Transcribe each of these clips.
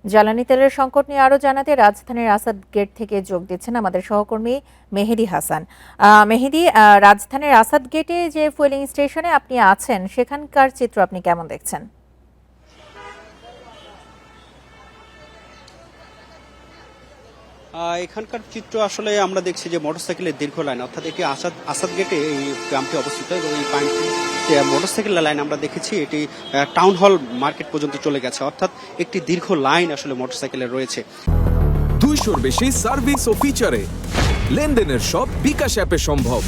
জ্বালানি তেলের সংকট নিয়ে আরও জানাতে রাজধানীর আসাদ গেট থেকে যোগ দিচ্ছেন আমাদের সহকর্মী মেহেদী হাসান। মেহেদী, রাজধানীর আসাদ গেটে যে ফুয়েলিং স্টেশনে আপনি আছেন সেখানকার চিত্র আপনি কেমন দেখছেন? এখানকার চিত্র আসলে আমরা দেখছি যে মোটরসাইকেলের দীর্ঘ লাইন, অর্থাৎ এটি আসাদ গেটে এই গ্রামটি অবস্থিত এবং এই পয়েন্টটি মোটরসাইকেলের লাইন আমরা দেখেছি এটি টাউন হল মার্কেট পর্যন্ত চলে গেছে, অর্থাৎ একটি দীর্ঘ লাইন আসলে মোটরসাইকেলের রয়েছে। 200-র বেশি সার্ভিস ও ফিচারে লেনদেনের সব বিকাশ অ্যাপে সম্ভব।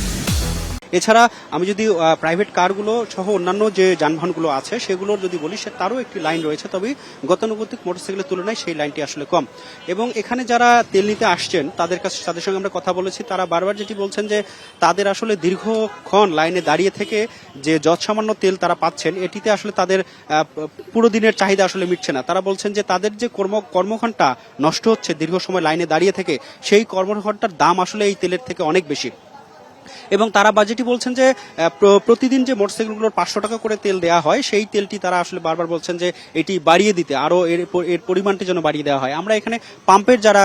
এছাড়া আমি যদি প্রাইভেট কারগুলো সহ অন্যান্য যে যানবাহনগুলো আছে সেগুলোর যদি বলি, তারও একটি লাইন রয়েছে, তবে গতানুগতিক মোটরসাইকেলের তুলনায় সেই লাইনটি আসলে কম। এবং এখানে যারা তেল নিতে আসছেন তাদের সঙ্গে আমরা কথা বলেছি, তারা বারবার যেটি বলছেন যে তাদের আসলে দীর্ঘক্ষণ লাইনে দাঁড়িয়ে থেকে যে যৎসামান্য তেল তারা পাচ্ছেন, এটিতে আসলে তাদের পুরো দিনের চাহিদা আসলে মিটছে না। তারা বলছেন যে তাদের যে কর্মঘণ্টা নষ্ট হচ্ছে দীর্ঘ সময় লাইনে দাঁড়িয়ে থেকে, সেই কর্মঘণ্টার দাম আসলে এই তেলের থেকে অনেক বেশি। এবং তারা বাজেটই বলছেন যে প্রতিদিন যে মোটরসাইকেলগুলোর 500 টাকা করে তেল দেওয়া হয়, সেই তেলটি তারা আসলে বারবার বলছেন যে এটি বাড়িয়ে দিতে, আরও এর পরিমাণটি যেন বাড়িয়ে দেওয়া হয়। আমরা এখানে পাম্পের যারা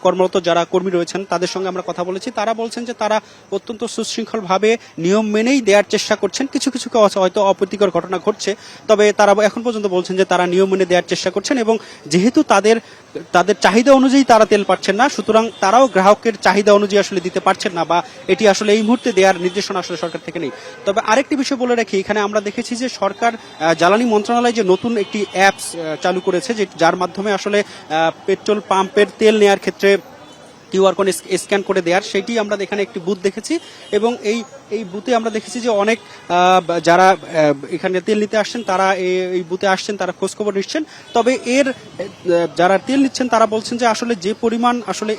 কর্মরত যারা কর্মী রয়েছেন তাদের সঙ্গে আমরা কথা বলেছি, তারা বলছেন যে তারা অত্যন্ত সুশৃঙ্খলভাবে নিয়ম মেনেই দেওয়ার চেষ্টা করছেন। কিছু কিছু হয়তো অপ্রীতিকর ঘটনা ঘটছে, তবে তারা এখন পর্যন্ত বলছেন যে তারা নিয়ম মেনে দেওয়ার চেষ্টা করছেন এবং যেহেতু তাদের চাহিদা অনুযায়ী তারা তেল পাচ্ছেন না, সুতরাং তারাও গ্রাহকের চাহিদা অনুযায়ী আসলে দিতে পারছেন না, বা এটি আসলে এই মুহূর্তে দেওয়ার নির্দেশনা আসলে সরকার থেকে নেই। তবে আরেকটি বিষয় বলে রাখি, এখানে আমরা দেখেছি যে সরকার জ্বালানি মন্ত্রণালয় যে নতুন একটি অ্যাপস চালু করেছে, যার মাধ্যমে আসলে পেট্রোল পাম্পের তেল নেওয়ার ক্ষেত্রে কিউআর কোড স্ক্যান করে দেওয়ার, সেটি আমরা এখানে একটি বুথ দেখেছি এবং এই বুথে আমরা দেখেছি যে অনেক যারা এখানে তেল নিতে আসছেন তারা এই বুথে আসছেন, তারা খোঁজখবর নিচ্ছেন। তবে যারা তেল নিচ্ছেন তারা বলছেন যে আসলে যে পরিমাণ আসলে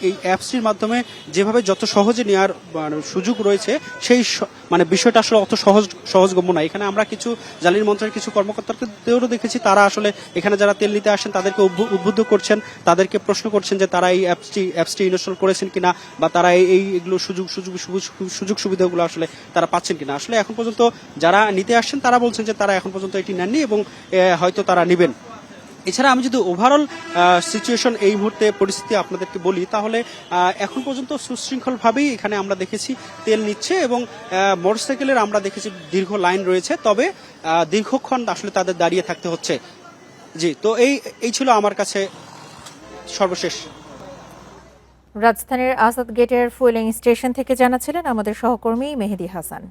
এই অ্যাপসটির মাধ্যমে যেভাবে যত সহজে নেওয়ার সুযোগ রয়েছে, সেই বিষয়টা আসলে অত সহজগম্য না। এখানে আমরা কিছু জ্বালানি মন্ত্রণালয়ের কিছু কর্মকর্তাদেরও দেখেছি, তারা আসলে এখানে যারা তেল নিতে আসেন তাদেরকে উদ্বুদ্ধ করছেন, তাদেরকে প্রশ্ন করছেন যে তারা এই অ্যাপসটি ইনস্টল করেছেন কিনা, বা তারা এইগুলো সুযোগ সুবিধাগুলো আসলে তারা পাচ্ছেন কিনা। আসলে এখন পর্যন্ত যারা নিতে আসছেন তারা বলছেন যে তারা এখন পর্যন্ত এটি নেননি এবং হয়তো তারা নেবেন। এছাড়া আমি যদি ওভারঅল সিচুয়েশন এই মুহূর্তে পরিস্থিতি আপনাদেরকে বলি, তাহলে এখন পর্যন্ত সুশৃঙ্খলভাবেই এখানে আমরা দেখেছি তেল নিচ্ছে এবং মোটরসাইকেলের আমরা দেখেছি দীর্ঘ লাইন রয়েছে, তবে দীর্ঘক্ষণ আসলে তাদের দাঁড়িয়ে থাকতে হচ্ছে। জি, তো এই ছিল আমার কাছে সর্বশেষ। রাজধানীর আসাদ গেটের ফুয়েলিং স্টেশন থেকে জানাচ্ছিলেন আমাদের সহকর্মী মেহেদী হাসান।